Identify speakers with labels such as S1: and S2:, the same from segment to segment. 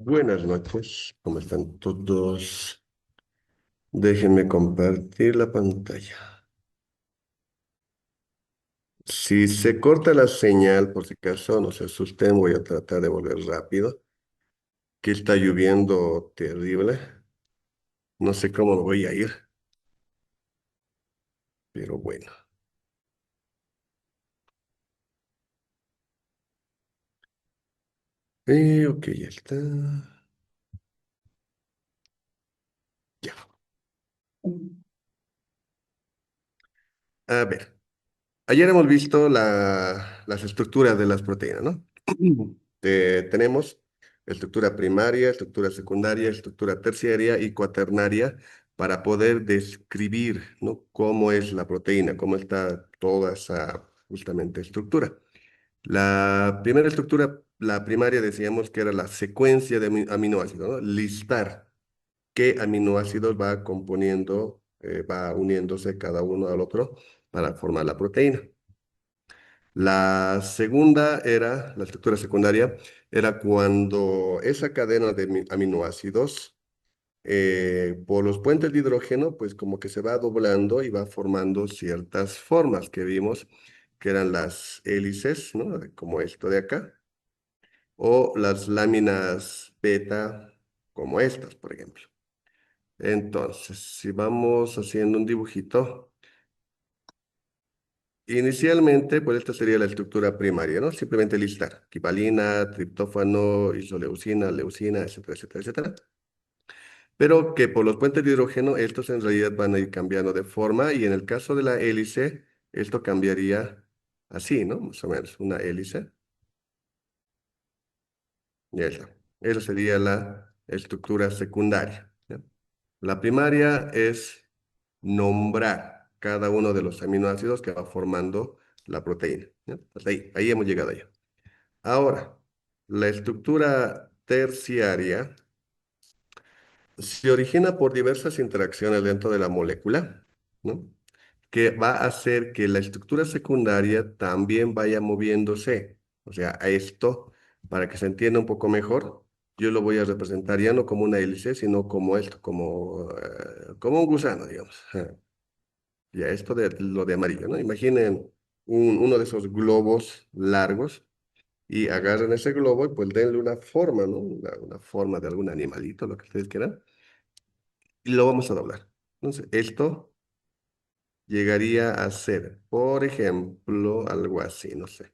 S1: Buenas noches, ¿cómo están todos? Déjenme compartir la pantalla. Si se corta la señal, por si acaso, no se asusten, voy a tratar de volver rápido. Que está lloviendo terrible. No sé cómo me voy a ir, pero bueno. Ok, ya está. Ya. A ver, ayer hemos visto las estructuras de las proteínas, ¿no? Tenemos estructura primaria, estructura secundaria, estructura terciaria y cuaternaria para poder describir, ¿no? Cómo es la proteína, cómo está toda esa justamente estructura. La primera estructura, la primaria, decíamos que era la secuencia de aminoácidos, ¿no? Listar qué aminoácidos va componiendo, va uniéndose cada uno al otro para formar la proteína. La segunda era, la estructura secundaria, era cuando esa cadena de aminoácidos, por los puentes de hidrógeno, pues como que se va doblando y va formando ciertas formas que vimos, que eran las hélices, ¿no? Como esto de acá, o las láminas beta, como estas, por ejemplo. Entonces, si vamos haciendo un dibujito, inicialmente, pues esta sería la estructura primaria, ¿no? Simplemente listar quivalina, triptófano, isoleucina, leucina, etcétera, etcétera, etcétera. Pero que por los puentes de hidrógeno, estos en realidad van a ir cambiando de forma y en el caso de la hélice, esto cambiaría así, ¿no? Más o menos, una hélice. Ya está. Esa sería la estructura secundaria, ¿ya? La primaria es nombrar cada uno de los aminoácidos que va formando la proteína, ¿ya? Hasta ahí hemos llegado ya. Ahora, la estructura terciaria se origina por diversas interacciones dentro de la molécula, ¿no? Que va a hacer que la estructura secundaria también vaya moviéndose. O sea, a esto, para que se entienda un poco mejor, yo lo voy a representar ya no como una hélice, sino como esto, como un gusano, digamos. Ya esto de lo de amarillo, ¿no? Imaginen uno de esos globos largos y agarren ese globo y pues denle una forma, ¿no? Una forma de algún animalito, lo que ustedes quieran, y lo vamos a doblar. Entonces, esto llegaría a ser, por ejemplo, algo así, no sé,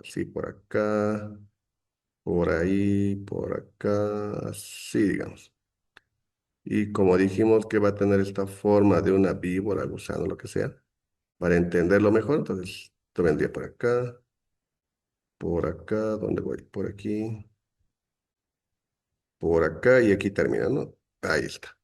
S1: así por acá, por ahí, por acá, así, digamos. Y como dijimos que va a tener esta forma de una víbora, gusano, lo que sea, para entenderlo mejor, entonces esto vendría por acá, ¿dónde voy? Por acá y aquí termina, ¿no? Ahí está.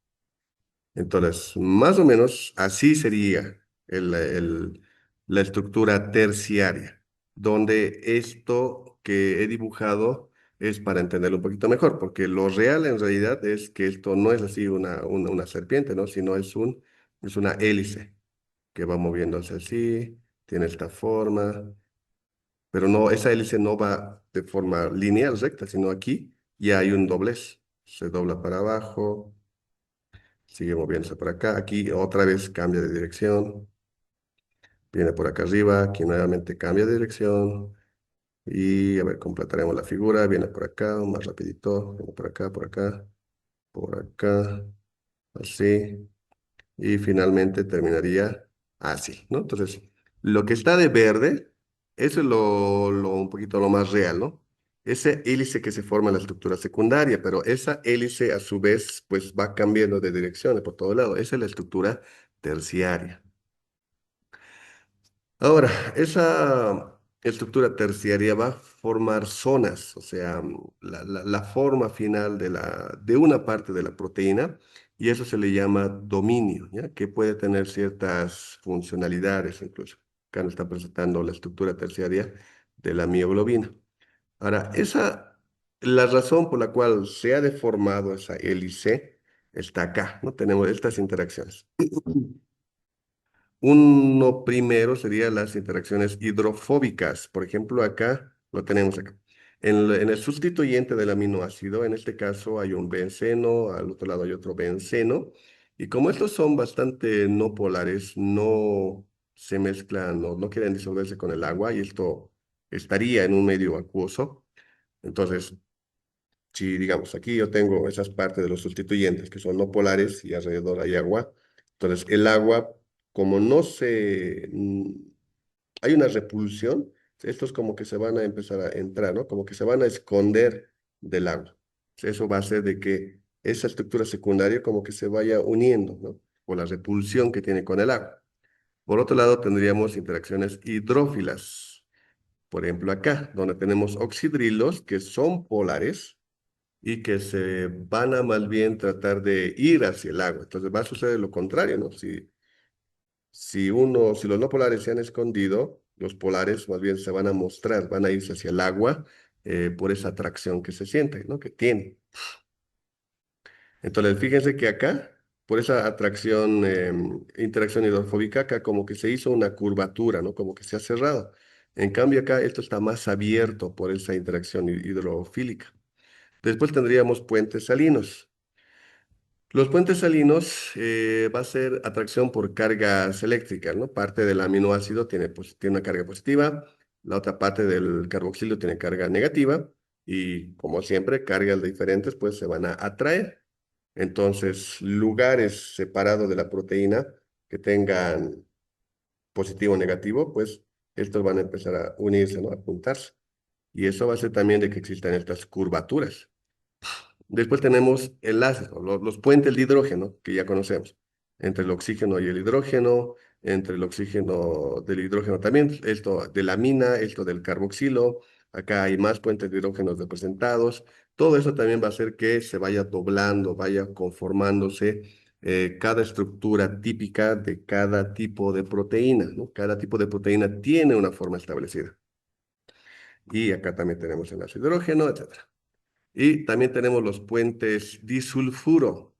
S1: Entonces, más o menos así sería la estructura terciaria, donde esto que he dibujado es para entenderlo un poquito mejor, porque lo real en realidad es que esto no es así una serpiente, ¿no? Sino es una hélice que va moviéndose así, tiene esta forma, pero no, esa hélice no va de forma lineal, recta, sino aquí ya hay un doblez. Se dobla para abajo, sigue moviéndose por acá. Aquí otra vez cambia de dirección. Viene por acá arriba. Aquí nuevamente cambia de dirección. Y a ver, completaremos la figura. Viene por acá, más rapidito. Viene por acá, por acá, por acá. Así. Y finalmente terminaría así, ¿no? Entonces, lo que está de verde, eso es un poquito lo más real, ¿no? Ese hélice que se forma en la estructura secundaria, pero esa hélice a su vez, pues va cambiando de direcciones por todo lado. Esa es la estructura terciaria. Ahora, esa estructura terciaria va a formar zonas, o sea, la forma final de una parte de la proteína, y eso se le llama dominio, ¿ya? Que puede tener ciertas funcionalidades incluso. Acá nos está presentando la estructura terciaria de la mioglobina. Ahora, la razón por la cual se ha deformado esa hélice está acá, ¿no? Tenemos estas interacciones. Uno primero sería las interacciones hidrofóbicas. Por ejemplo, acá lo tenemos acá. En el sustituyente del aminoácido, en este caso hay un benceno, al otro lado hay otro benceno, y como estos son bastante no polares, no se mezclan o no quieren disolverse con el agua, y esto estaría en un medio acuoso, entonces, si digamos, aquí yo tengo esas partes de los sustituyentes que son no polares y alrededor hay agua, entonces el agua, como no se, hay una repulsión, estos como que se van a empezar a entrar, ¿no? Como que se van a esconder del agua. Eso va a hacer de que esa estructura secundaria como que se vaya uniendo, ¿no? Por la repulsión que tiene con el agua. Por otro lado, tendríamos interacciones hidrófilas. Por ejemplo, acá, donde tenemos oxidrilos que son polares y que se van a más bien tratar de ir hacia el agua. Entonces va a suceder lo contrario, ¿no? Si los no polares se han escondido, los polares más bien se van a mostrar, van a irse hacia el agua por esa atracción que se siente, ¿no? Que tiene. Entonces, fíjense que acá, por esa atracción, interacción hidrofóbica, acá como que se hizo una curvatura, ¿no? Como que se ha cerrado. En cambio, acá esto está más abierto por esa interacción hidrofílica. Después tendríamos puentes salinos. Los puentes salinos va a ser atracción por cargas eléctricas, ¿no? Parte del aminoácido tiene una carga positiva, la otra parte del carboxilo tiene carga negativa y como siempre, cargas diferentes pues se van a atraer. Entonces, lugares separados de la proteína que tengan positivo o negativo, pues estos van a empezar a unirse, ¿no? A juntarse. Y eso va a hacer también de que existan estas curvaturas. Después tenemos enlaces, ¿no? Los puentes de hidrógeno que ya conocemos, entre el oxígeno y el hidrógeno, entre el oxígeno del hidrógeno también, esto de la amina, esto del carboxilo, acá hay más puentes de hidrógenos representados. Todo eso también va a hacer que se vaya doblando, vaya conformándose cada estructura típica de cada tipo de proteína, ¿no? Cada tipo de proteína tiene una forma establecida. Y acá también tenemos enlace de hidrógeno, etcétera. Y también tenemos los puentes disulfuro.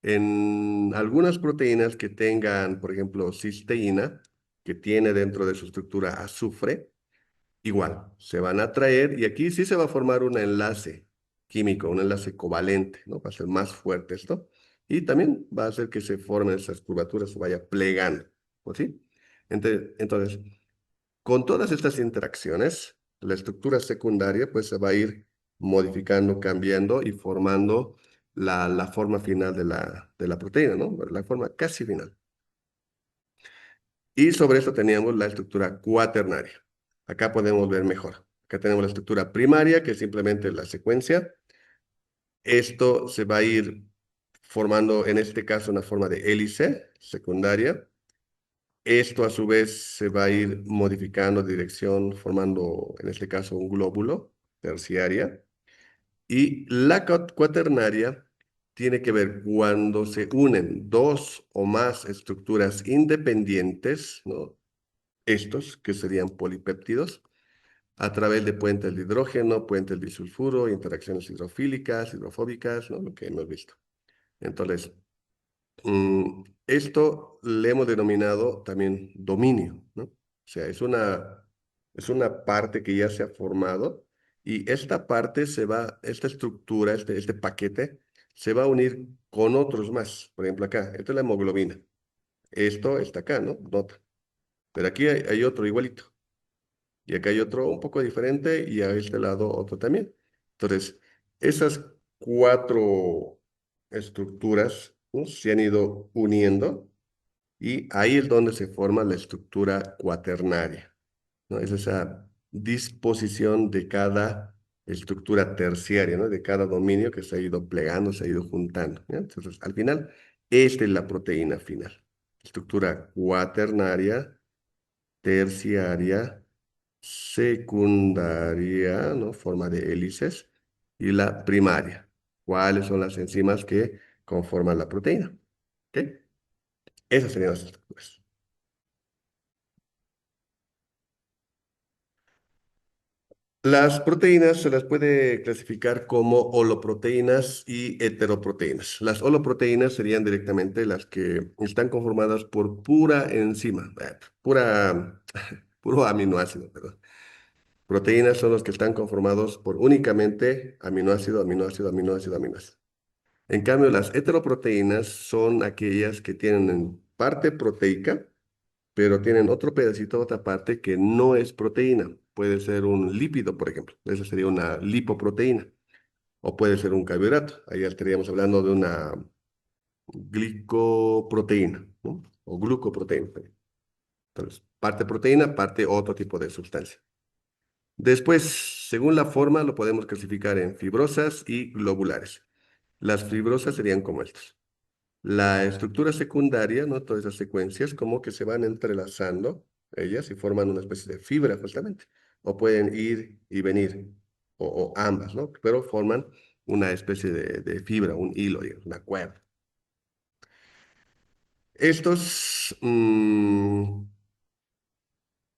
S1: En algunas proteínas que tengan, por ejemplo, cisteína, que tiene dentro de su estructura azufre, igual, se van a atraer y aquí sí se va a formar un enlace químico, un enlace covalente, ¿no? Va a ser más fuerte esto. Y también va a hacer que se formen esas curvaturas, se vaya plegando, ¿o sí? Entonces, con todas estas interacciones, la estructura secundaria pues se va a ir modificando, cambiando y formando la forma final de la proteína, ¿no? La forma casi final. Y sobre esto teníamos la estructura cuaternaria. Acá podemos ver mejor. Acá tenemos la estructura primaria, que es simplemente la secuencia. Esto se va a ir formando, en este caso, una forma de hélice secundaria. Esto a su vez se va a ir modificando de dirección, formando en este caso un glóbulo terciaria. Y la cuaternaria tiene que ver cuando se unen dos o más estructuras independientes, ¿no? Estos que serían polipéptidos, a través de puentes de hidrógeno, puentes de sulfuro, interacciones hidrofílicas, hidrofóbicas, ¿no? Lo que hemos visto. Entonces, esto le hemos denominado también dominio, ¿no? O sea, es una parte que ya se ha formado y esta parte esta estructura, este paquete, se va a unir con otros más. Por ejemplo, acá, esta es la hemoglobina. Esto está acá, ¿no? Nota. Pero aquí hay otro igualito. Y acá hay otro un poco diferente y a este lado otro también. Entonces, esas cuatro estructuras, ¿no? Se han ido uniendo y ahí es donde se forma la estructura cuaternaria, ¿no? Es esa disposición de cada estructura terciaria, ¿no? De cada dominio que se ha ido plegando, se ha ido juntando, ¿ya? Entonces, al final, esta es la proteína final. Estructura cuaternaria, terciaria, secundaria, ¿no? Forma de hélices, y la primaria. ¿Cuáles son las enzimas que conforman la proteína? ¿Ok? Esas serían las estructuras. Las proteínas se las puede clasificar como holoproteínas y heteroproteínas. Las holoproteínas serían directamente las que están conformadas por pura enzima, puro aminoácido, perdón. Proteínas son los que están conformados por únicamente aminoácido, aminoácido, aminoácido, aminoácido. En cambio, las heteroproteínas son aquellas que tienen en parte proteica, pero tienen otro pedacito, otra parte que no es proteína. Puede ser un lípido, por ejemplo. Esa sería una lipoproteína. O puede ser un carbohidrato. Ahí estaríamos hablando de una glicoproteína, ¿no? O glucoproteína. Entonces, parte proteína, parte otro tipo de sustancia. Después, según la forma, lo podemos clasificar en fibrosas y globulares. Las fibrosas serían como estas. La estructura secundaria, ¿no? Todas esas secuencias como que se van entrelazando ellas y forman una especie de fibra justamente. O pueden ir y venir, o ambas, ¿no? Pero forman una especie de fibra, un hilo, digamos, una cuerda. Estos,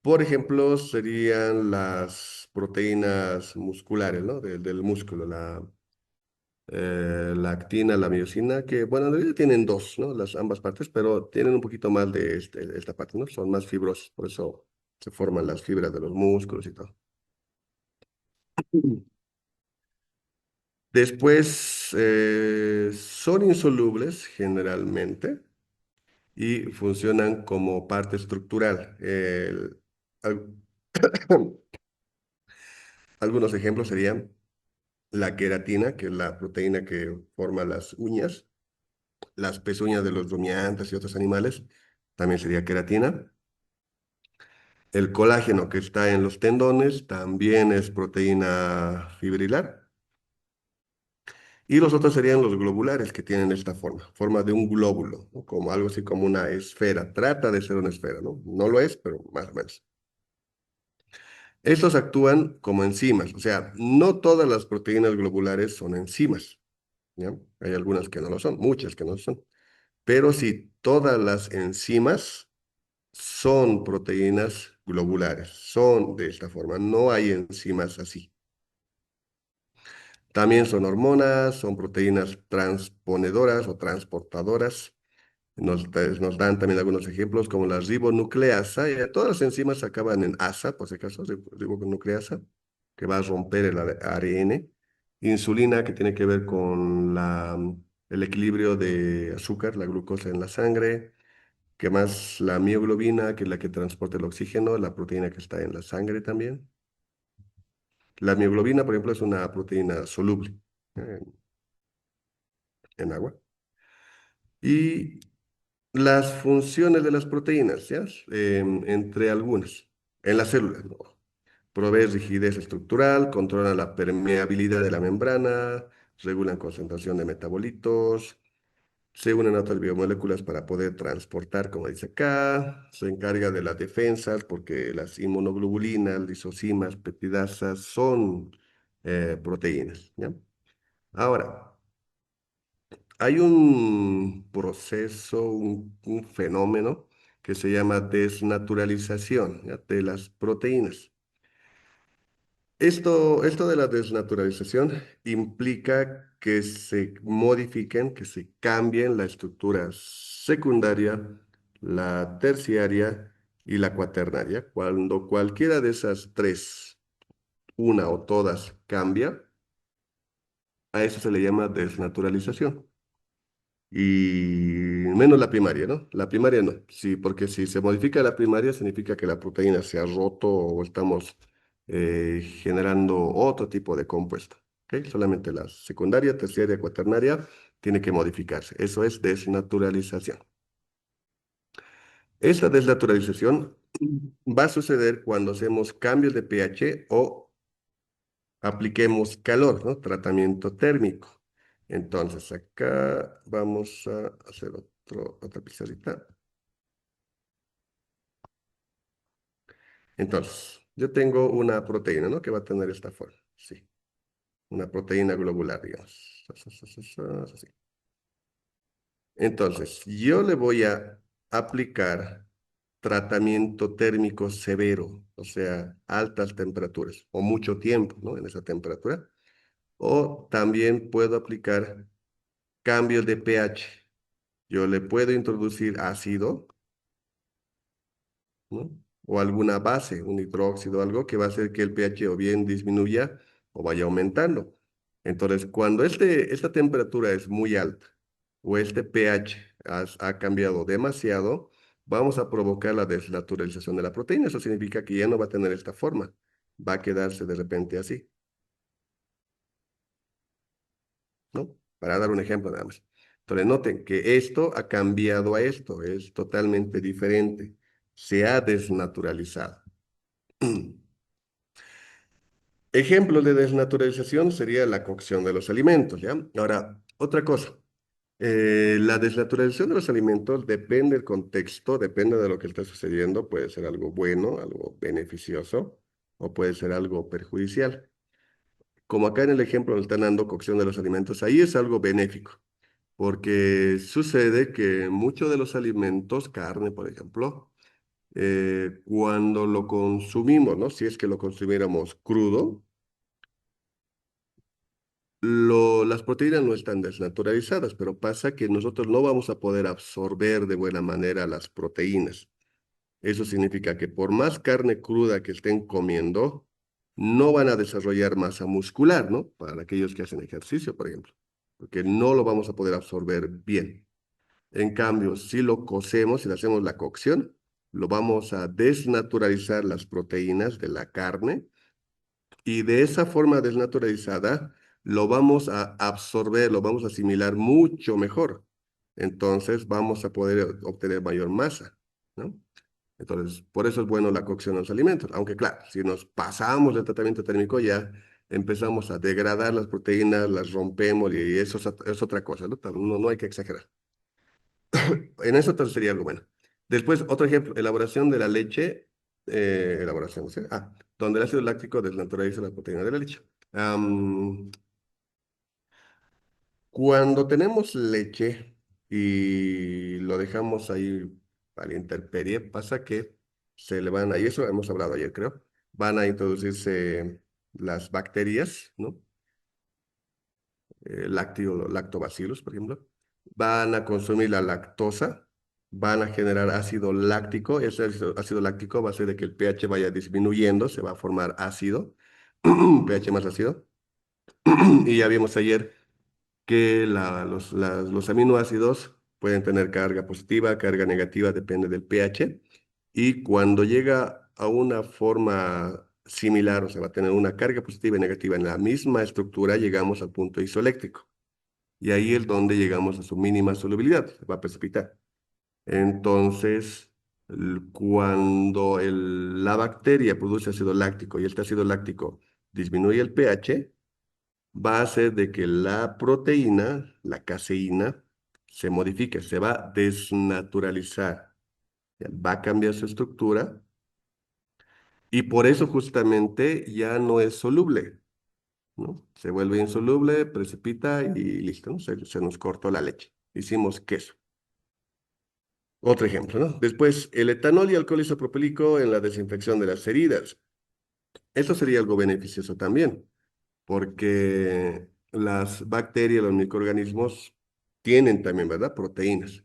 S1: por ejemplo, serían las proteínas musculares, ¿no? Del músculo, la actina, la miosina, que, bueno, en realidad tienen dos, ¿no? Las ambas partes, pero tienen un poquito más de esta parte, ¿no? Son más fibrosas, por eso se forman las fibras de los músculos y todo. Después, son insolubles generalmente y funcionan como parte estructural. Al- algunos ejemplos serían la queratina, que es la proteína que forma las uñas, las pezuñas de los rumiantes y otros animales, también sería queratina. El colágeno que está en los tendones también es proteína fibrilar. Y los otros serían los globulares que tienen esta forma de un glóbulo, ¿no? Como algo así como una esfera. Trata de ser una esfera, ¿no? No lo es, pero más o menos. Estos actúan como enzimas, o sea, no todas las proteínas globulares son enzimas, ¿ya? Hay algunas que no lo son, muchas que no lo son. Pero sí, todas las enzimas son proteínas globulares, son de esta forma, no hay enzimas así. También son hormonas, son proteínas transponedoras o transportadoras. Nos dan también algunos ejemplos como la ribonucleasa. Todas las enzimas acaban en asa, por si acaso, ribonucleasa, que va a romper el ARN. Insulina, que tiene que ver con el equilibrio de azúcar, la glucosa en la sangre. ¿Qué más? La mioglobina, que es la que transporta el oxígeno, la proteína que está en la sangre también. La mioglobina, por ejemplo, es una proteína soluble eh, en agua. Y las funciones de las proteínas, ¿ya? Entre algunas, en las células, ¿no? Provee rigidez estructural, controlan la permeabilidad de la membrana, regulan concentración de metabolitos, se unen a otras biomoléculas para poder transportar, como dice acá, se encarga de las defensas porque las inmunoglobulinas, lisosimas, peptidasas son proteínas, ¿ya? Ahora, hay un proceso, un fenómeno que se llama desnaturalización, ¿ya? De las proteínas. Esto de la desnaturalización implica que se modifiquen, que se cambien la estructura secundaria, la terciaria y la cuaternaria. Cuando cualquiera de esas tres, una o todas, cambia, a eso se le llama desnaturalización. Y menos la primaria, ¿no? La primaria no, sí, porque si se modifica la primaria significa que la proteína se ha roto o estamos generando otro tipo de compuesto, ¿ok? Solamente la secundaria, terciaria, cuaternaria tiene que modificarse. Eso es desnaturalización. Esta desnaturalización va a suceder cuando hacemos cambios de pH o apliquemos calor, ¿no? Tratamiento térmico. Entonces, acá vamos a hacer otra pizarrita. Entonces, yo tengo una proteína, ¿no? Que va a tener esta forma. Sí, una proteína globular, digamos. Así. Entonces, yo le voy a aplicar tratamiento térmico severo, o sea, altas temperaturas o mucho tiempo, ¿no? En esa temperatura. O también puedo aplicar cambios de pH. Yo le puedo introducir ácido, ¿no? o alguna base, un hidróxido, algo que va a hacer que el pH o bien disminuya o vaya aumentando. Entonces, cuando esta temperatura es muy alta o este pH ha cambiado demasiado, vamos a provocar la desnaturalización de la proteína. Eso significa que ya no va a tener esta forma, va a quedarse de repente así, ¿no? Para dar un ejemplo nada más. Entonces, noten que esto ha cambiado a esto, es totalmente diferente, se ha desnaturalizado. Ejemplo de desnaturalización sería la cocción de los alimentos, ¿ya? Ahora, otra cosa. La desnaturalización de los alimentos depende del contexto, depende de lo que está sucediendo. Puede ser algo bueno, algo beneficioso, o puede ser algo perjudicial. Como acá en el ejemplo donde están dando cocción de los alimentos, ahí es algo benéfico, porque sucede que muchos de los alimentos, carne, por ejemplo, cuando lo consumimos, ¿no? Si es que lo consumiéramos crudo, las proteínas no están desnaturalizadas, pero pasa que nosotros no vamos a poder absorber de buena manera las proteínas. Eso significa que por más carne cruda que estén comiendo, no van a desarrollar masa muscular, ¿no? Para aquellos que hacen ejercicio, por ejemplo, porque no lo vamos a poder absorber bien. En cambio, si lo cocemos, si le hacemos la cocción, lo vamos a desnaturalizar las proteínas de la carne y de esa forma desnaturalizada lo vamos a absorber, lo vamos a asimilar mucho mejor. Entonces vamos a poder obtener mayor masa, ¿no? Entonces, por eso es bueno la cocción de los alimentos. Aunque claro, si nos pasamos del tratamiento térmico ya empezamos a degradar las proteínas, las rompemos y eso es otra cosa, ¿no? No hay que exagerar. En eso entonces sería algo bueno. Después, otro ejemplo, elaboración de la leche, elaboración, ¿sí? Donde el ácido láctico desnaturaliza la proteína de la leche. Am, Cuando tenemos leche y lo dejamos ahí a la intemperie, pasa que se le van a, y eso hemos hablado ayer, creo, van a introducirse las bacterias, ¿no? Lactobacillus, por ejemplo, van a consumir la lactosa, van a generar ácido láctico, ese ácido láctico va a hacer de que el pH vaya disminuyendo, se va a formar ácido, pH más ácido, y ya vimos ayer que los aminoácidos pueden tener carga positiva, carga negativa, depende del pH, y cuando llega a una forma similar, o sea, va a tener una carga positiva y negativa en la misma estructura, llegamos al punto isoeléctrico. Y ahí es donde llegamos a su mínima solubilidad, se va a precipitar. Entonces, cuando la bacteria produce ácido láctico y este ácido láctico disminuye el pH, va a hacer de que la proteína, la caseína, se modifique, se va a desnaturalizar, ya, va a cambiar su estructura y por eso justamente ya no es soluble, ¿no? Se vuelve insoluble, precipita y listo, ¿no? Se nos cortó la leche. Hicimos queso. Otro ejemplo, ¿no? Después, el etanol y alcohol isopropílico en la desinfección de las heridas. Esto sería algo beneficioso también, porque las bacterias, los microorganismos tienen también, ¿verdad? Proteínas.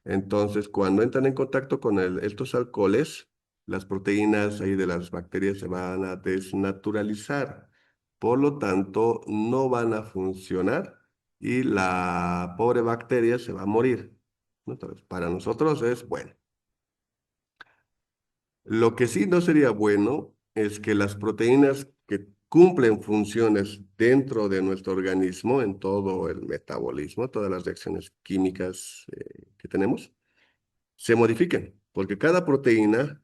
S1: Entonces, cuando entran en contacto con estos alcoholes, las proteínas ahí de las bacterias se van a desnaturalizar. Por lo tanto, no van a funcionar y la pobre bacteria se va a morir, ¿no? Entonces, para nosotros es bueno. Lo que sí no sería bueno es que las proteínas que cumplen funciones dentro de nuestro organismo, en todo el metabolismo, todas las reacciones químicas que tenemos, se modifiquen, porque cada proteína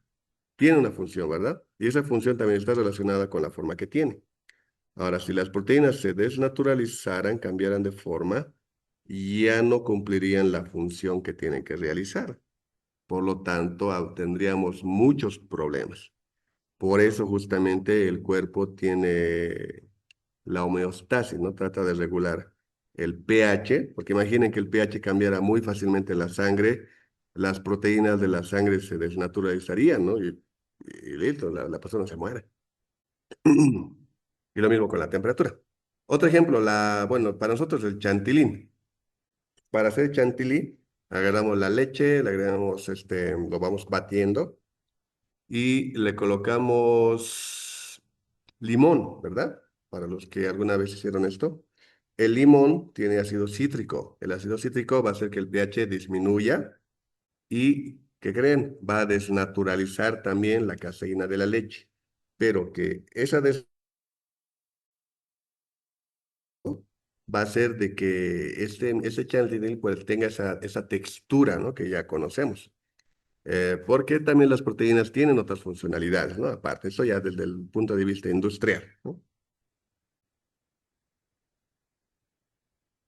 S1: tiene una función, ¿verdad? Y esa función también está relacionada con la forma que tiene. Ahora, si las proteínas se desnaturalizaran, cambiaran de forma, ya no cumplirían la función que tienen que realizar. Por lo tanto, tendríamos muchos problemas. Por eso justamente el cuerpo tiene la homeostasis, ¿no? Trata de regular el pH, porque imaginen que el pH cambiara muy fácilmente en la sangre, las proteínas de la sangre se desnaturalizarían, ¿no? Y listo, la persona se muere. Y lo mismo con la temperatura. Otro ejemplo, bueno, para nosotros el chantilly. Para hacer chantilly, agarramos la leche, le agregamos, lo vamos batiendo y le colocamos limón, ¿verdad? Para los que alguna vez hicieron esto. El limón tiene ácido cítrico. El ácido cítrico va a hacer que el pH disminuya y, ¿qué creen? Va a desnaturalizar también la caseína de la leche. Pero que esa va a ser de que este chantilly pues tenga esa textura, ¿no? Que ya conocemos. Porque también las proteínas tienen otras funcionalidades, ¿no? Aparte, eso ya desde el punto de vista industrial, ¿no?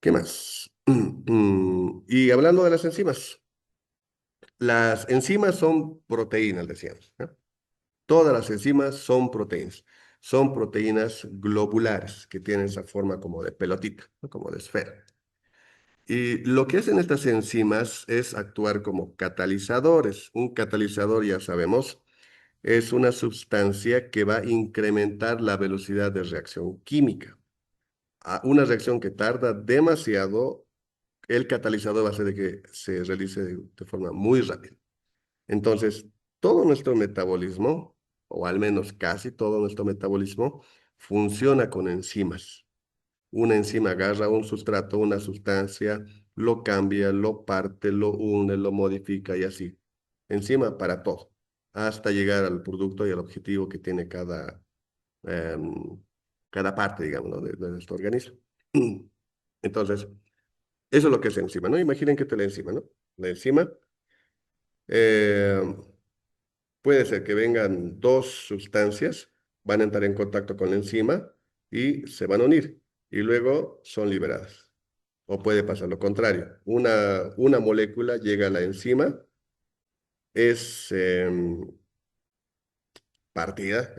S1: ¿Qué más? Y hablando de las enzimas son proteínas, decíamos, ¿no? Todas las enzimas son proteínas. Son proteínas globulares que tienen esa forma como de pelotita, ¿no? Como de esfera. Y lo que hacen estas enzimas es actuar como catalizadores. Un catalizador, ya sabemos, es una sustancia que va a incrementar la velocidad de reacción química. A una reacción que tarda demasiado, el catalizador va a hacer de que se realice de forma muy rápida. Entonces, todo nuestro metabolismo, o al menos casi todo nuestro metabolismo, funciona con enzimas. Una enzima agarra un sustrato, una sustancia, lo cambia, lo parte, lo une, lo modifica y así. Enzima para todo, hasta llegar al producto y al objetivo que tiene em, cada parte, digamos, ¿no? de nuestro organismo. Entonces, eso es lo que es enzima, ¿no? Imaginen que te la enzima, ¿no? La enzima eh, puede ser que vengan dos sustancias, van a entrar en contacto con la enzima y se van a unir y luego son liberadas. O puede pasar lo contrario. Una molécula llega a la enzima, es partida,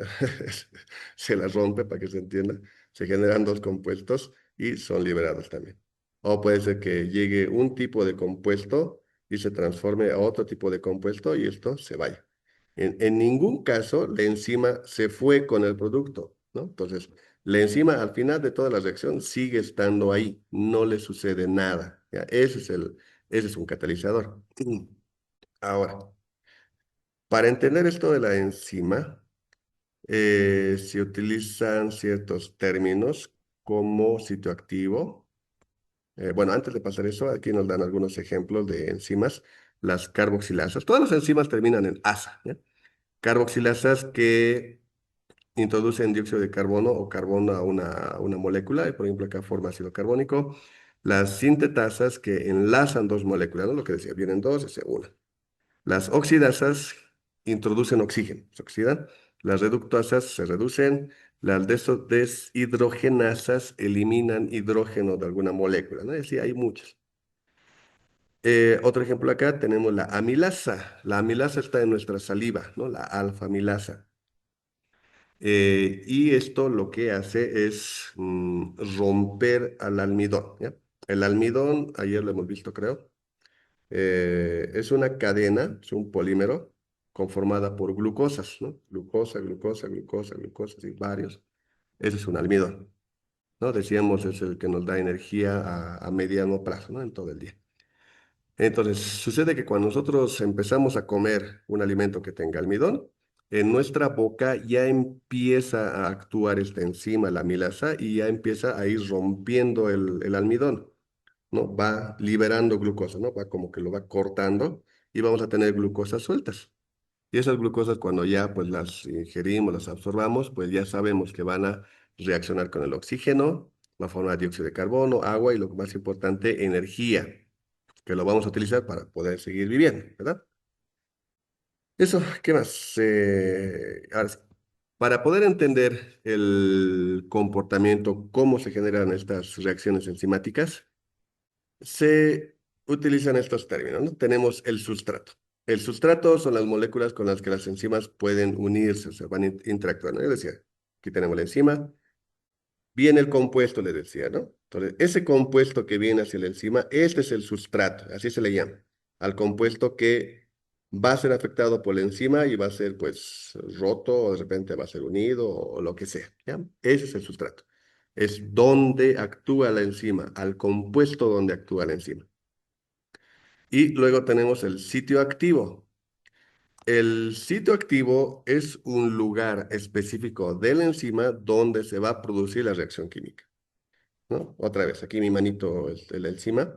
S1: se la rompe para que se entienda, se generan dos compuestos y son liberados también. O puede ser que llegue un tipo de compuesto y se transforme a otro tipo de compuesto y esto se vaya. En ningún caso la enzima se fue con el producto, ¿no? Entonces, la enzima al final de toda la reacción sigue estando ahí, no le sucede nada. ¿Ya? Ese es un catalizador. Ahora, para entender esto de la enzima, se utilizan ciertos términos como sitio activo. Bueno, antes de pasar eso, aquí nos dan algunos ejemplos de enzimas. Las carboxilasas. Todas las enzimas terminan en asa, ¿ya? Carboxilasas que introducen dióxido de carbono o carbono a una molécula, y por ejemplo acá forma ácido carbónico. Las sintetasas que enlazan dos moléculas, ¿no? Lo que decía, vienen dos y se unen. Las oxidasas introducen oxígeno, se oxidan. Las reductasas se reducen. Las deshidrogenasas eliminan hidrógeno de alguna molécula, ¿no? Es decir, hay muchas. Otro ejemplo acá tenemos la amilasa. La amilasa está en nuestra saliva, ¿no? La alfa-amilasa. Y esto lo que hace es romper al almidón, ¿ya? El almidón, ayer lo hemos visto, creo, es una cadena, es un polímero conformada por glucosas, ¿no? Glucosa, glucosa, glucosa, glucosa, y varios. Ese es un almidón, ¿no? Decíamos, es el que nos da energía a mediano plazo, ¿no? En todo el día. Entonces, sucede que cuando nosotros empezamos a comer un alimento que tenga almidón, en nuestra boca ya empieza a actuar esta enzima, la amilasa, y ya empieza a ir rompiendo el almidón, ¿no? Va liberando glucosa, ¿no? Va como que lo va cortando y vamos a tener glucosas sueltas. Y esas glucosas cuando ya pues las ingerimos, las absorbamos, pues ya sabemos que van a reaccionar con el oxígeno, va a formar dióxido de carbono, agua y lo más importante, energía, que lo vamos a utilizar para poder seguir viviendo, ¿verdad? Eso, ¿qué más? Ahora sí, para poder entender el comportamiento, cómo se generan estas reacciones enzimáticas, se utilizan estos términos, ¿no? Tenemos el sustrato. El sustrato son las moléculas con las que las enzimas pueden unirse, o sea, van interactuando. Yo decía, aquí tenemos la enzima, viene el compuesto, le decía, ¿no? Entonces, ese compuesto que viene hacia la enzima, este es el sustrato, así se le llama, al compuesto que va a ser afectado por la enzima y va a ser, pues, roto o de repente va a ser unido o lo que sea, ¿ya? Ese es el sustrato. Es donde actúa la enzima, al compuesto donde actúa la enzima. Y luego tenemos el sitio activo. El sitio activo es un lugar específico de la enzima donde se va a producir la reacción química, ¿no? Otra vez, aquí mi manito es la enzima,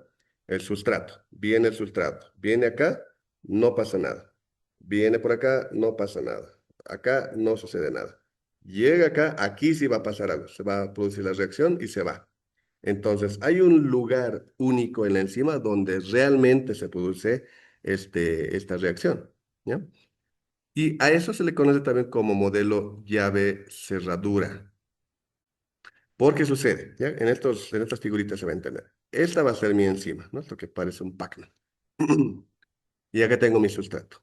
S1: el sustrato. Viene el sustrato. Viene acá, no pasa nada. Viene por acá, no pasa nada. Acá no sucede nada. Llega acá, aquí sí va a pasar algo. Se va a producir la reacción y se va. Entonces, hay un lugar único en la enzima donde realmente se produce esta reacción, ¿ya? Y a eso se le conoce también como modelo llave cerradura. ¿Por qué sucede? ¿Ya? En estas figuritas se va a entender. Esta va a ser mi enzima, ¿no? Esto que parece un Pac-Man. Y acá tengo mi sustrato.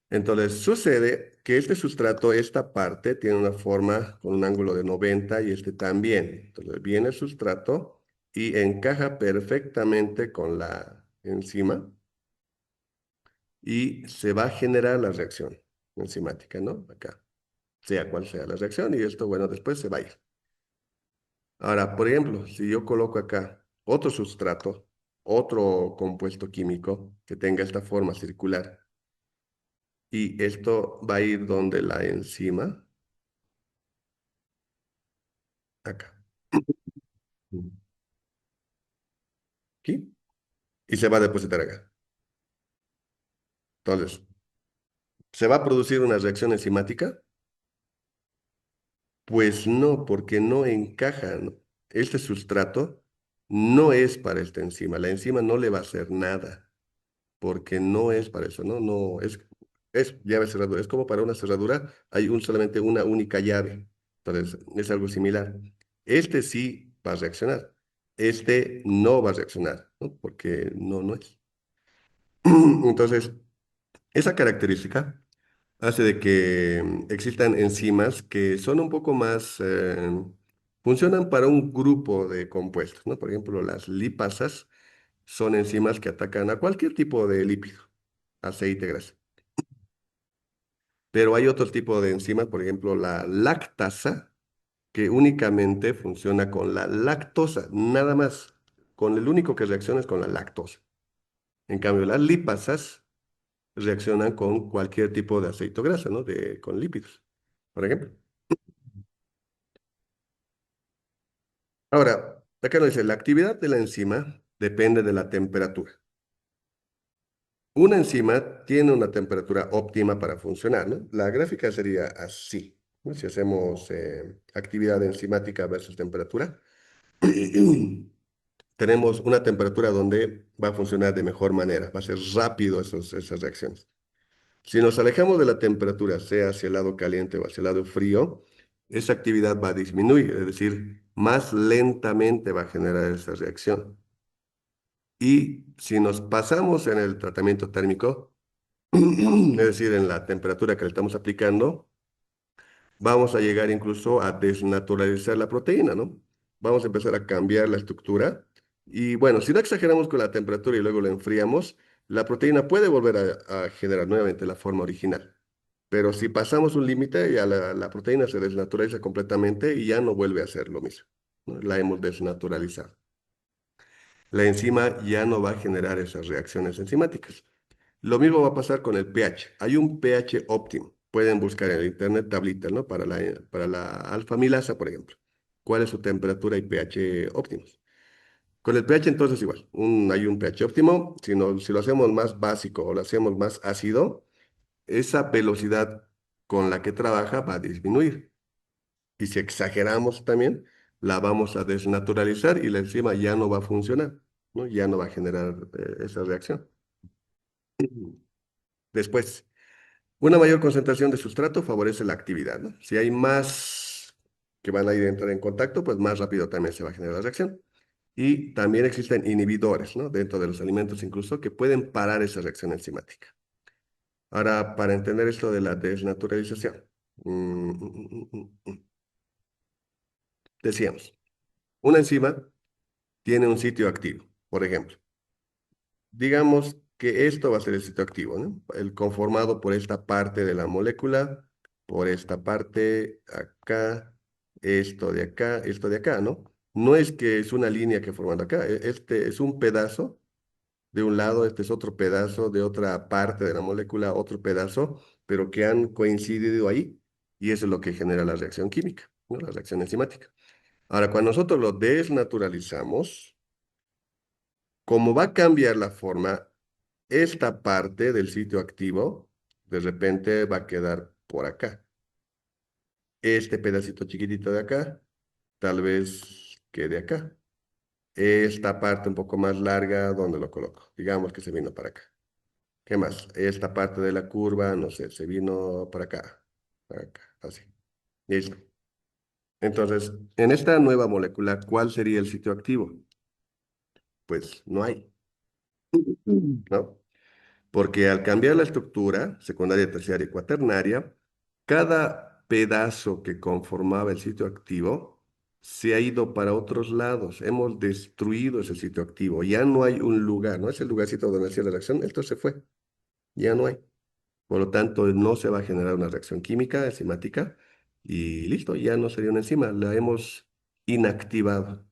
S1: Entonces, sucede que este sustrato, esta parte, tiene una forma con un ángulo de 90 y este también. Entonces, viene el sustrato y encaja perfectamente con la enzima y se va a generar la reacción enzimática, ¿no? Acá, sea cual sea la reacción y esto, bueno, después se va a ir. Ahora, por ejemplo, si yo coloco acá otro sustrato, otro compuesto químico que tenga esta forma circular y esto va a ir donde la enzima, acá, aquí, y se va a depositar acá. Entonces, ¿se va a producir una reacción enzimática? Pues no, porque no encaja, ¿no? Este sustrato no es para esta enzima. La enzima no le va a hacer nada, porque no es para eso, ¿no? No, es llave cerradura. Es como para una cerradura, hay solamente una única llave. Entonces, es algo similar. Este sí va a reaccionar. Este no va a reaccionar, ¿no? Porque no es. Entonces, esa característica hace de que existan enzimas que son un poco más, funcionan para un grupo de compuestos, ¿no? Por ejemplo, las lipasas son enzimas que atacan a cualquier tipo de lípido, aceite, grasa. Pero hay otro tipo de enzimas, por ejemplo, la lactasa, que únicamente funciona con la lactosa, nada más. Con el único que reacciona es con la lactosa. En cambio, las lipasas reaccionan con cualquier tipo de aceite o grasa, ¿no? Con lípidos, por ejemplo. Ahora, acá nos dice, la actividad de la enzima depende de la temperatura. Una enzima tiene una temperatura óptima para funcionar, ¿no? La gráfica sería así, ¿no? Si hacemos actividad enzimática versus temperatura, tenemos una temperatura donde va a funcionar de mejor manera, va a ser rápido esas reacciones. Si nos alejamos de la temperatura, sea hacia el lado caliente o hacia el lado frío, esa actividad va a disminuir, es decir, más lentamente va a generar esa reacción. Y si nos pasamos en el tratamiento térmico, es decir, en la temperatura que le estamos aplicando, vamos a llegar incluso a desnaturalizar la proteína, ¿no? Vamos a empezar a cambiar la estructura. Y bueno, si no exageramos con la temperatura y luego la enfriamos, la proteína puede volver a generar nuevamente la forma original. Pero si pasamos un límite, ya la proteína se desnaturaliza completamente y ya no vuelve a ser lo mismo, ¿no? La hemos desnaturalizado. La enzima ya no va a generar esas reacciones enzimáticas. Lo mismo va a pasar con el pH. Hay un pH óptimo. Pueden buscar en el internet tablitas, ¿no? Para la alfamilasa, por ejemplo. ¿Cuál es su temperatura y pH óptimos? Con el pH entonces igual. Hay un pH óptimo. Si lo hacemos más básico o lo hacemos más ácido, esa velocidad con la que trabaja va a disminuir. Y si exageramos también, la vamos a desnaturalizar y la enzima ya no va a funcionar, ¿no? Ya no va a generar esa reacción. Después, una mayor concentración de sustrato favorece la actividad, ¿no? Si hay más que van a ir a entrar en contacto, pues más rápido también se va a generar la reacción. Y también existen inhibidores, ¿no? Dentro de los alimentos incluso que pueden parar esa reacción enzimática. Ahora, para entender esto de la desnaturalización, decíamos, una enzima tiene un sitio activo, por ejemplo. Digamos que esto va a ser el sitio activo, ¿no? El conformado por esta parte de la molécula, por esta parte acá, esto de acá, ¿no? No es que es una línea que formando acá, este es un pedazo de un lado, este es otro pedazo de otra parte de la molécula, otro pedazo, pero que han coincidido ahí, y eso es lo que genera la reacción química, ¿no? La reacción enzimática. Ahora, cuando nosotros lo desnaturalizamos, como va a cambiar la forma, esta parte del sitio activo, de repente va a quedar por acá. Este pedacito chiquitito de acá, tal vez quede acá. Esta parte un poco más larga, ¿dónde lo coloco? Digamos que se vino para acá. ¿Qué más? Esta parte de la curva, no sé, se vino para acá, así. Listo. Entonces, en esta nueva molécula, ¿cuál sería el sitio activo? Pues no hay, ¿no? Porque al cambiar la estructura secundaria, terciaria y cuaternaria, cada pedazo que conformaba el sitio activo se ha ido para otros lados. Hemos destruido ese sitio activo. Ya no hay un lugar, no es el lugarcito donde hacía la reacción, esto se fue, ya no hay. Por lo tanto, no se va a generar una reacción química, enzimática, y listo, ya no sería una enzima, la hemos inactivado.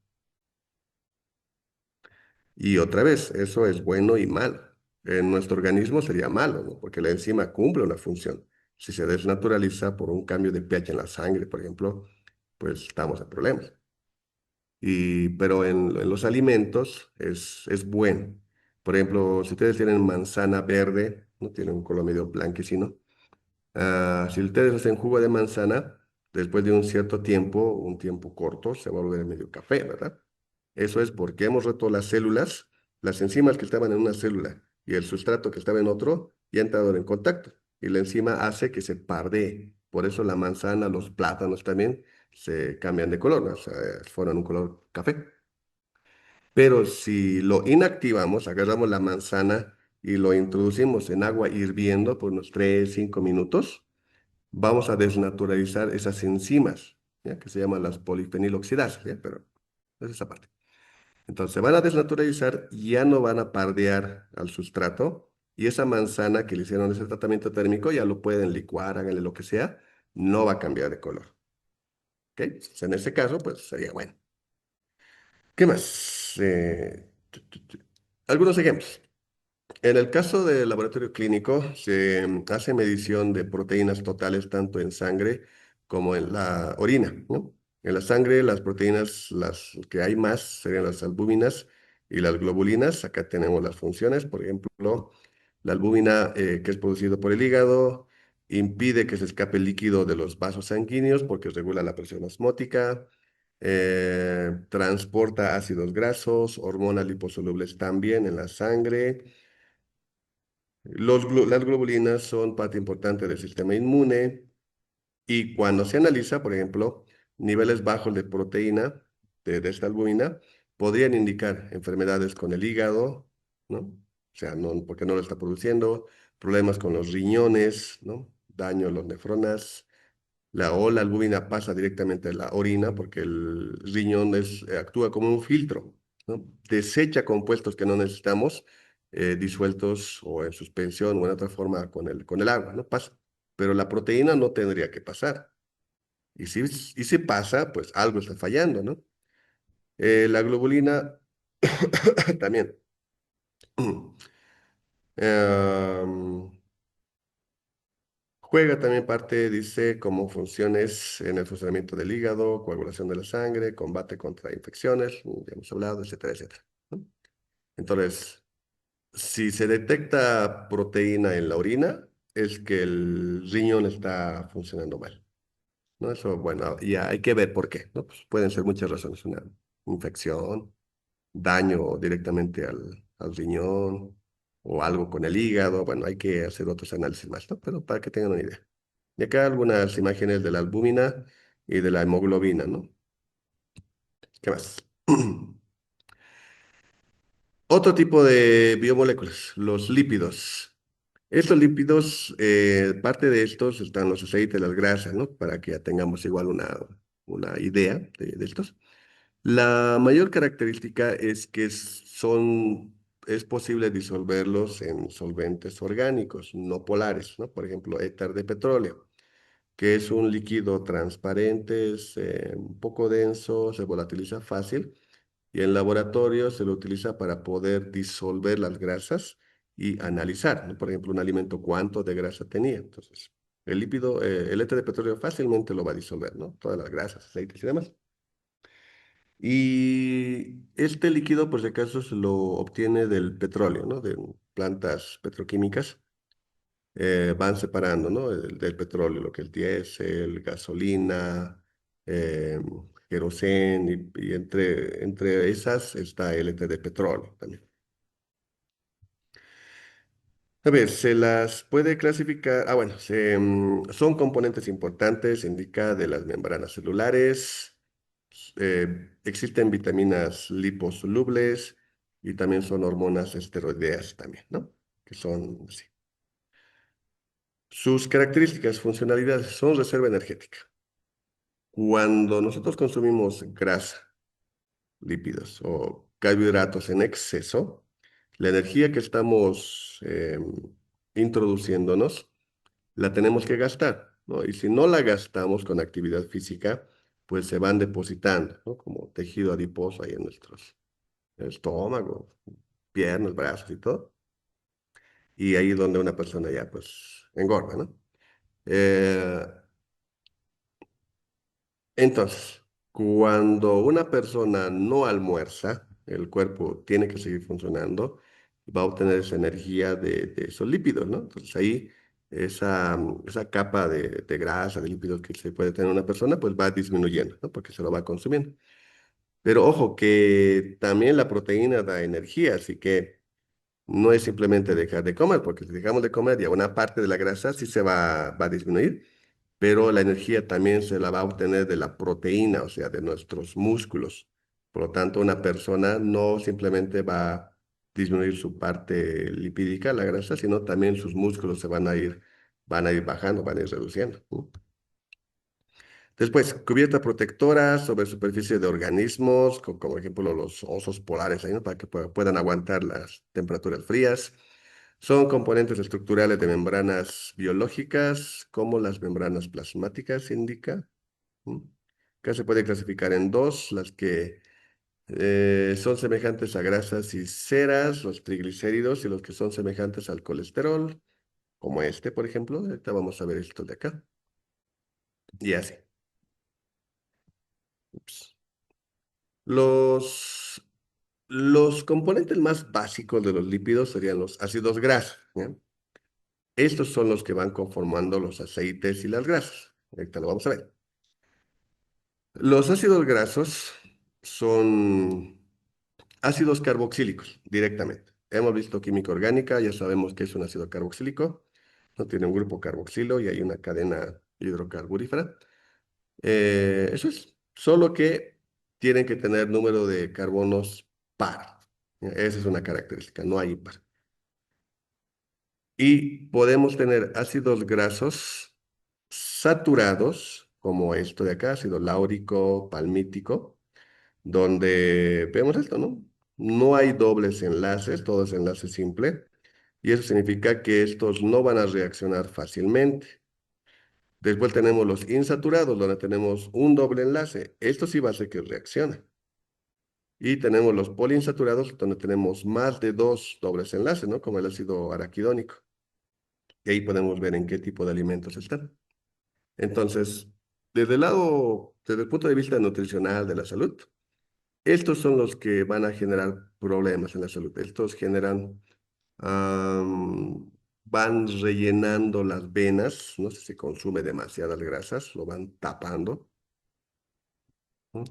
S1: Y otra vez, eso es bueno y malo. En nuestro organismo sería malo, ¿no? Porque la enzima cumple una función. Si se desnaturaliza por un cambio de pH en la sangre, por ejemplo, pues estamos en problemas. Pero en los alimentos es bueno. Por ejemplo, si ustedes tienen manzana verde, no tienen un color medio blanquecino, si ustedes hacen jugo de manzana, después de un cierto tiempo, un tiempo corto, se va a volver medio café, ¿verdad? Eso es porque hemos roto las células, las enzimas que estaban en una célula y el sustrato que estaba en otro, y han entrado en contacto. Y la enzima hace que se pardee. Por eso la manzana, los plátanos también se cambian de color, ¿no? O sea, fueron un color café. Pero si lo inactivamos, agarramos la manzana y lo introducimos en agua hirviendo por unos 3 5 minutos, vamos a desnaturalizar esas enzimas, ¿ya? Que se llaman las polifeniloxidasas, ¿ya? Pero es esa parte. Entonces se van a desnaturalizar, ya no van a pardear al sustrato y esa manzana que le hicieron ese tratamiento térmico ya lo pueden licuar, háganle lo que sea, no va a cambiar de color. ¿Ok? Entonces, en ese caso, pues sería bueno. ¿Qué más? Algunos ejemplos. En el caso del laboratorio clínico, se hace medición de proteínas totales tanto en sangre como en la orina, ¿no? En la sangre, las proteínas, las que hay más serían las albúminas y las globulinas. Acá tenemos las funciones, por ejemplo, la albúmina que es producido por el hígado impide que se escape el líquido de los vasos sanguíneos porque regula la presión osmótica, transporta ácidos grasos, hormonas liposolubles también en la sangre. Las globulinas son parte importante del sistema inmune y cuando se analiza, por ejemplo, niveles bajos de proteína de esta albúmina podrían indicar enfermedades con el hígado, ¿no? O sea, no, porque no lo está produciendo, problemas con los riñones, ¿no? Daño a las nefronas, la albúmina pasa directamente a la orina porque el riñón actúa como un filtro, ¿no? Desecha compuestos que no necesitamos, disueltos o en suspensión o en otra forma con el agua, ¿no? Pasa. Pero la proteína no tendría que pasar. Y si pasa, pues algo está fallando, ¿no? La globulina también. Em, Juega también parte, dice, como funciones en el funcionamiento del hígado, coagulación de la sangre, combate contra infecciones, ya hemos hablado, etcétera, etcétera, ¿no? Entonces, si se detecta proteína en la orina, es que el riñón está funcionando mal, ¿no? Eso, bueno, ya hay que ver por qué, ¿no? Pues pueden ser muchas razones, una infección, daño directamente al riñón o algo con el hígado, bueno, hay que hacer otros análisis más, ¿no? Pero para que tengan una idea. Y acá algunas imágenes de la albúmina y de la hemoglobina, ¿no? ¿Qué más? Otro tipo de biomoléculas, los lípidos. Estos lípidos, parte de estos están los aceites, las grasas, ¿no? Para que ya tengamos igual una idea de estos. La mayor característica es que es posible disolverlos en solventes orgánicos, no polares, ¿no? Por ejemplo, éter de petróleo, que es un líquido transparente, es un poco denso, se volatiliza fácil y en laboratorio se lo utiliza para poder disolver las grasas y analizar, ¿no? Por ejemplo, un alimento cuánto de grasa tenía. Entonces, el lípido, el éter de petróleo fácilmente lo va a disolver, ¿no? Todas las grasas, aceites y demás. Y este líquido, por si acaso, se lo obtiene del petróleo, ¿no? De plantas petroquímicas. Van separando, ¿no? Del petróleo, lo que es el diésel, gasolina, eh, querosén, y entre esas está el éter de petróleo también. A ver, se las puede clasificar, bueno, son componentes importantes, indica, de las membranas celulares. Existen vitaminas liposolubles y también son hormonas esteroideas también, ¿no? Que son, sí. Sus características, funcionalidades, son reserva energética. Cuando nosotros consumimos grasa, lípidos o carbohidratos en exceso, la energía que estamos introduciéndonos la tenemos que gastar, ¿no? Y si no la gastamos con actividad física, pues se van depositando, ¿no? Como tejido adiposo ahí en nuestros estómago, piernas, brazos y todo. Y ahí es donde una persona ya pues engorda, ¿no? Eh, entonces, cuando una persona no almuerza, el cuerpo tiene que seguir funcionando, va a obtener esa energía de esos lípidos, ¿no? Entonces ahí esa capa de grasa, de lípidos que se puede tener una persona, pues va disminuyendo, ¿no? Porque se lo va consumiendo. Pero ojo que también la proteína da energía, así que no es simplemente dejar de comer, porque si dejamos de comer, ya una parte de la grasa sí va a disminuir, pero la energía también se la va a obtener de la proteína, o sea, de nuestros músculos. Por lo tanto, una persona no simplemente va a disminuir su parte lipídica, la grasa, sino también sus músculos van a ir bajando, van a ir reduciendo, ¿no? Después, cubierta protectora sobre superficie de organismos, como ejemplo los osos polares, ahí, ¿no? Para que puedan aguantar las temperaturas frías. Son componentes estructurales de membranas biológicas, como las membranas plasmáticas, indica. ¿Mm? Acá se puede clasificar en dos, las que son semejantes a grasas y ceras, los triglicéridos, y los que son semejantes al colesterol, como este, por ejemplo. Ahorita vamos a ver esto de acá. Y así. Ups. Los, los componentes más básicos de los lípidos serían los ácidos grasos, ¿ya? Estos son los que van conformando los aceites y las grasas. Ahorita lo vamos a ver. Los ácidos grasos son ácidos carboxílicos directamente. Hemos visto química orgánica, ya sabemos que es un ácido carboxílico. No tiene un grupo carboxilo y hay una cadena hidrocarburífera. Eso es. Solo que tienen que tener número de carbonos par. Esa es una característica, no hay impar. Y podemos tener ácidos grasos saturados, como esto de acá, ácido láurico, palmítico, donde vemos esto, ¿no? No hay dobles enlaces, todo es enlace simple, y eso significa que estos no van a reaccionar fácilmente. Después tenemos los insaturados, donde tenemos un doble enlace. Esto sí va a hacer que reaccione. Y tenemos los poliinsaturados, donde tenemos más de dos dobles enlaces, ¿no? Como el ácido araquidónico. Y ahí podemos ver en qué tipo de alimentos están. Entonces, desde el punto de vista nutricional de la salud, estos son los que van a generar problemas en la salud. Estos am, van rellenando las venas, no sé si se consume demasiadas grasas, lo van tapando, ¿no?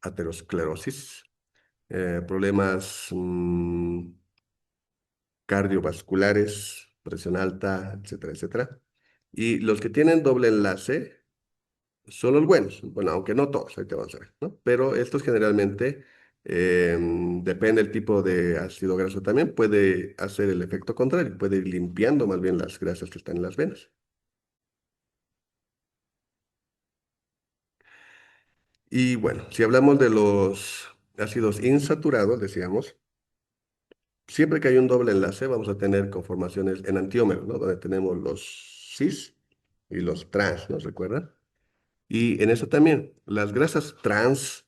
S1: Aterosclerosis, problemas cardiovasculares, presión alta, etcétera, etcétera. Y los que tienen doble enlace son los buenos. Bueno, aunque no todos, ahí te vamos a ver, ¿no? Pero estos generalmente, depende del tipo de ácido graso también, puede hacer el efecto contrario, puede ir limpiando más bien las grasas que están en las venas. Y bueno, si hablamos de los ácidos insaturados, decíamos, siempre que hay un doble enlace vamos a tener conformaciones enantiómeros, ¿no? Donde tenemos los cis y los trans, ¿no? ¿Recuerdan? Y en eso también, las grasas trans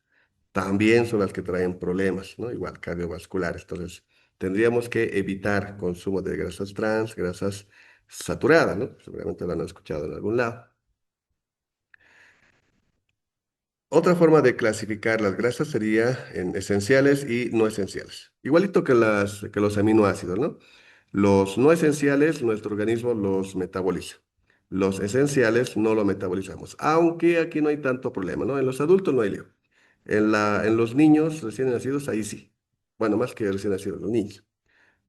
S1: también son las que traen problemas, ¿no? Igual cardiovasculares. Entonces, tendríamos que evitar consumo de grasas trans, grasas saturadas, ¿no? Seguramente lo han escuchado en algún lado. Otra forma de clasificar las grasas sería en esenciales y no esenciales. Igualito que que los aminoácidos, ¿no? Los no esenciales, nuestro organismo los metaboliza. Los esenciales no lo metabolizamos, aunque aquí no hay tanto problema, ¿no? En los adultos no hay lío. En los niños recién nacidos, ahí sí. Bueno, más que recién nacidos, los niños.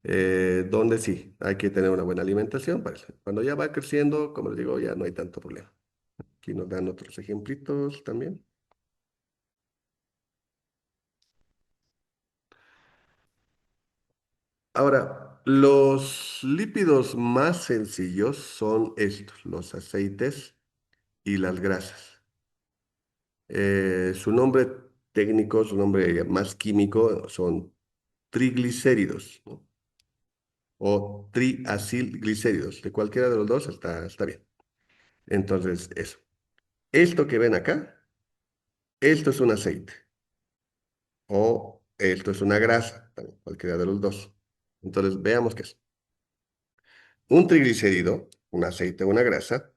S1: Donde sí, hay que tener una buena alimentación para eso. Cuando ya va creciendo, como les digo, ya no hay tanto problema. Aquí nos dan otros ejemplitos también. Ahora, los lípidos más sencillos son estos, los aceites y las grasas. Su nombre técnico, su nombre más químico son triglicéridos, ¿no? O triacilglicéridos. De cualquiera de los dos está bien. Entonces, eso. Esto que ven acá, esto es un aceite o esto es una grasa, también, cualquiera de los dos. Entonces, veamos qué es. Un triglicérido, un aceite o una grasa,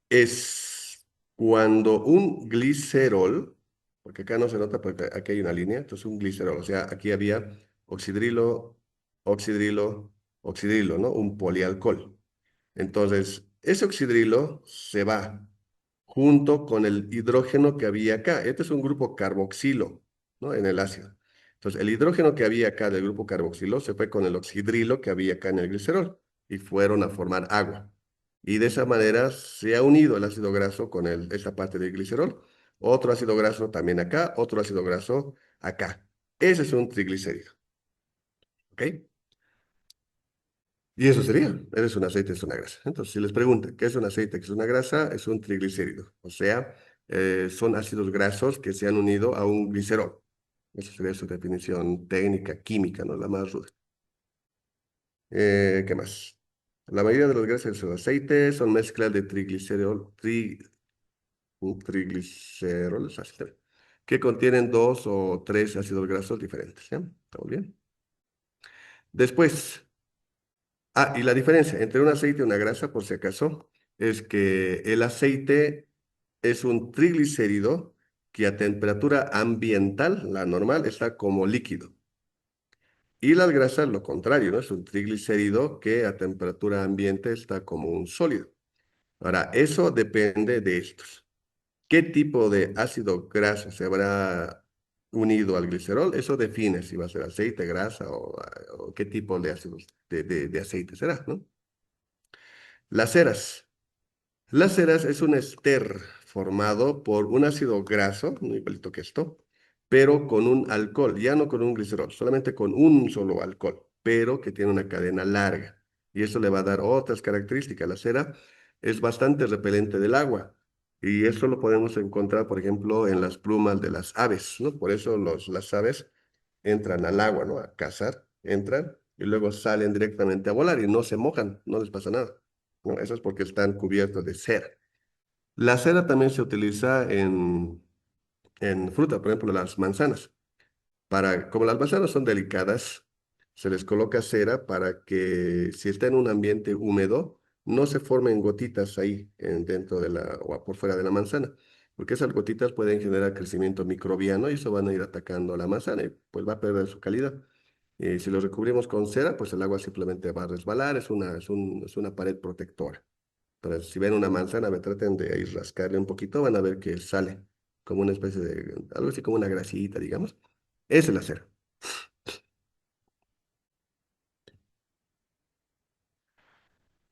S1: es cuando un glicerol, porque acá no se nota porque aquí hay una línea, entonces un glicerol, o sea, aquí había oxidrilo, oxidrilo, oxidrilo, ¿no? Un polialcohol. Entonces, ese oxidrilo se va junto con el hidrógeno que había acá. Este es un grupo carboxilo, ¿no? En el ácido. Entonces, el hidrógeno que había acá del grupo carboxilo se fue con el oxidrilo que había acá en el glicerol y fueron a formar agua. Y de esa manera se ha unido el ácido graso con esta parte del glicerol. Otro ácido graso también acá, otro ácido graso acá. Ese es un triglicérido, ¿ok? Y eso sería, eres un aceite, es una grasa. Entonces, si les preguntan, ¿qué es un aceite, qué es una grasa? Es un triglicérido. O sea, son ácidos grasos que se han unido a un glicerol. Esa sería su definición técnica, química, ¿no? La más ruda. ¿Qué más? La mayoría de las grasas son aceites, son mezclas de trigliceroles, así también, que contienen dos o tres ácidos grasos diferentes. ¿Ya? ¿Estamos bien? Después, y la diferencia entre un aceite y una grasa, por si acaso, es que el aceite es un triglicérido que a temperatura ambiental, la normal, está como líquido. Y las grasas, lo contrario, ¿no? Es un triglicérido que a temperatura ambiente está como un sólido. Ahora, eso depende de estos. ¿Qué tipo de ácido graso se habrá unido al glicerol? Eso define si va a ser aceite, grasa o qué tipo de ácidos de aceite será, ¿no? Las ceras. Las ceras es un ester formado por un ácido graso, muy igualito que esto, pero con un alcohol, ya no con un glicerol, solamente con un solo alcohol, pero que tiene una cadena larga. Y eso le va a dar otras características. La cera es bastante repelente del agua. Y eso lo podemos encontrar, por ejemplo, en las plumas de las aves, ¿no? Por eso las aves entran al agua, ¿no? A cazar, entran y luego salen directamente a volar y no se mojan, no les pasa nada. ¿No? Eso es porque están cubiertos de cera. La cera también se utiliza en fruta, por ejemplo, las manzanas. Como las manzanas son delicadas, se les coloca cera para que si está en un ambiente húmedo, no se formen gotitas ahí dentro de o por fuera de la manzana, porque esas gotitas pueden generar crecimiento microbiano y eso van a ir atacando a la manzana y pues va a perder su calidad. Si lo recubrimos con cera, pues el agua simplemente va a resbalar, es una pared protectora. Pero si ven una manzana, me traten de ahí rascarle un poquito, van a ver que sale como una especie de, algo así como una grasita, digamos. Esa es la cera.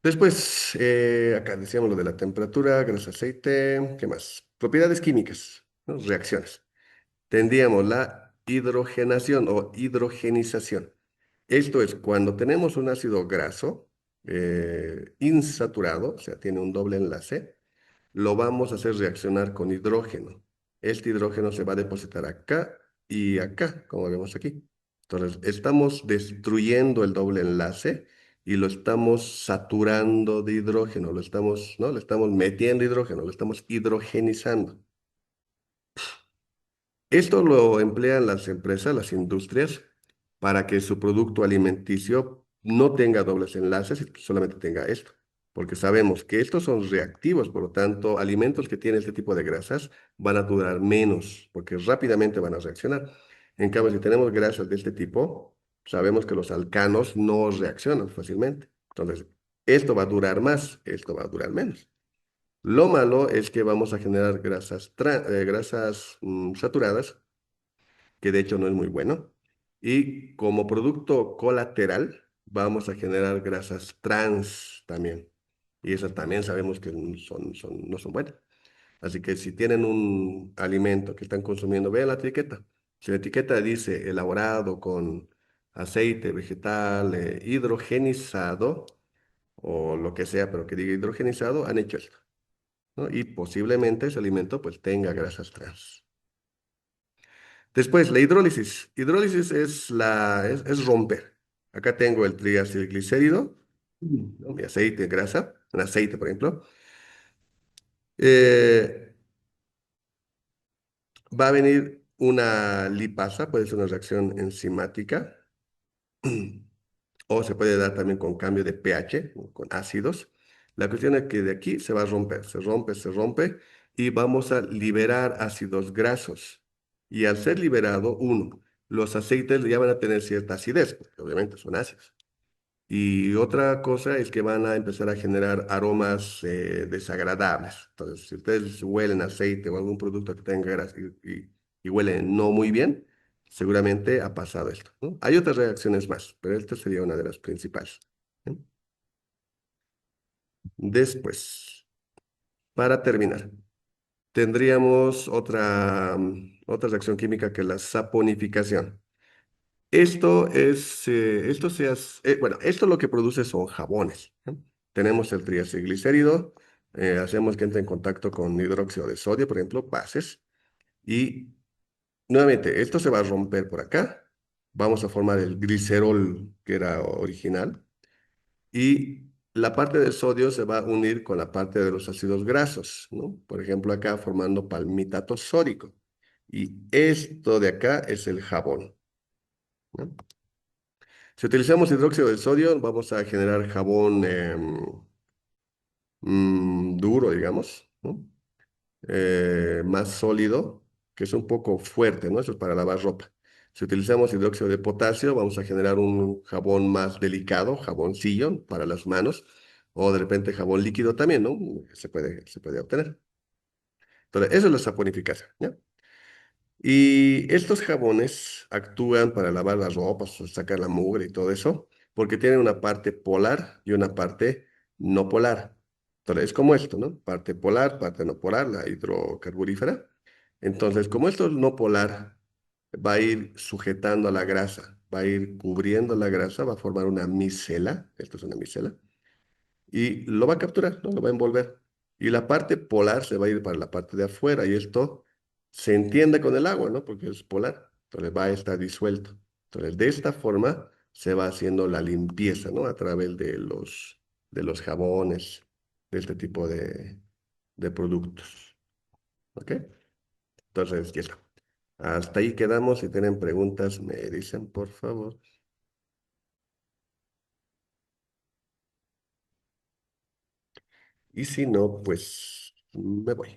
S1: Después, acá decíamos lo de la temperatura, grasa, aceite, ¿qué más? Propiedades químicas, ¿no? Reacciones. Tendríamos la hidrogenación o hidrogenización. Esto es cuando tenemos un ácido graso insaturado, o sea, tiene un doble enlace, lo vamos a hacer reaccionar con hidrógeno. Este hidrógeno se va a depositar acá y acá, como vemos aquí. Entonces, estamos destruyendo el doble enlace y lo estamos saturando de hidrógeno, ¿no? Le estamos metiendo hidrógeno, lo estamos hidrogenizando. Esto lo emplean las empresas, las industrias, para que su producto alimenticio no tenga dobles enlaces y solamente tenga esto. Porque sabemos que estos son reactivos, por lo tanto, alimentos que tienen este tipo de grasas van a durar menos, porque rápidamente van a reaccionar. En cambio, si tenemos grasas de este tipo, sabemos que los alcanos no reaccionan fácilmente. Entonces, esto va a durar más, esto va a durar menos. Lo malo es que vamos a generar grasas saturadas, que de hecho no es muy bueno. Y como producto colateral, vamos a generar grasas trans también. Y esas también sabemos que no son buenas. Así que si tienen un alimento que están consumiendo, vean la etiqueta. Si la etiqueta dice elaborado con aceite vegetal hidrogenizado o lo que sea, pero que diga hidrogenizado, han hecho esto, ¿no? Y posiblemente ese alimento pues tenga grasas trans. Después, la hidrólisis. Hidrólisis es romper. Acá tengo el triacilglicérido, ¿no? Mi aceite, grasa, un aceite, por ejemplo. Eh, Va a venir una lipasa, puede ser una reacción enzimática, o se puede dar también con cambio de pH, o con ácidos. La cuestión es que de aquí se va a romper, se rompe, y vamos a liberar ácidos grasos. Y al ser liberado, uno, los aceites ya van a tener cierta acidez, porque obviamente son ácidos. Y otra cosa es que van a empezar a generar aromas desagradables. Entonces, si ustedes huelen aceite o algún producto que tenga grasa y huele no muy bien, seguramente ha pasado esto, ¿no? Hay otras reacciones más, pero esta sería una de las principales, ¿no? Después, para terminar, tendríamos otra reacción química que es la saponificación. Bueno, esto lo que produce son jabones, ¿no? Tenemos el triacilglicérido, hacemos que entre en contacto con hidróxido de sodio, por ejemplo, bases, y nuevamente esto se va a romper por acá, vamos a formar el glicerol que era original, y la parte del sodio se va a unir con la parte de los ácidos grasos, ¿no? Por ejemplo, acá formando palmitato sódico, y esto de acá es el jabón, ¿no? Si utilizamos hidróxido de sodio, vamos a generar jabón duro, digamos, ¿no? Más sólido, que es un poco fuerte, ¿no? Eso es para lavar ropa. Si utilizamos hidróxido de potasio, vamos a generar un jabón más delicado, jaboncillo para las manos, o de repente jabón líquido también, ¿no? Se puede obtener. Entonces, eso es la saponificación, ¿ya? Y estos jabones actúan para lavar las ropas, o sacar la mugre y todo eso, porque tienen una parte polar y una parte no polar. Entonces, es como esto, ¿no? Parte polar, parte no polar, la hidrocarburífera. Entonces, como esto es no polar, va a ir sujetando a la grasa, va a ir cubriendo la grasa, va a formar una micela. Esto es una micela y lo va a capturar, ¿no? Lo va a envolver. Y la parte polar se va a ir para la parte de afuera y esto se entiende con el agua, ¿no? Porque es polar, entonces va a estar disuelto. Entonces, de esta forma se va haciendo la limpieza, ¿no? A través de los jabones, de este tipo de productos, ¿ok? Entonces, ya está. Hasta ahí quedamos. Si tienen preguntas, me dicen, por favor. Y si no, pues me voy.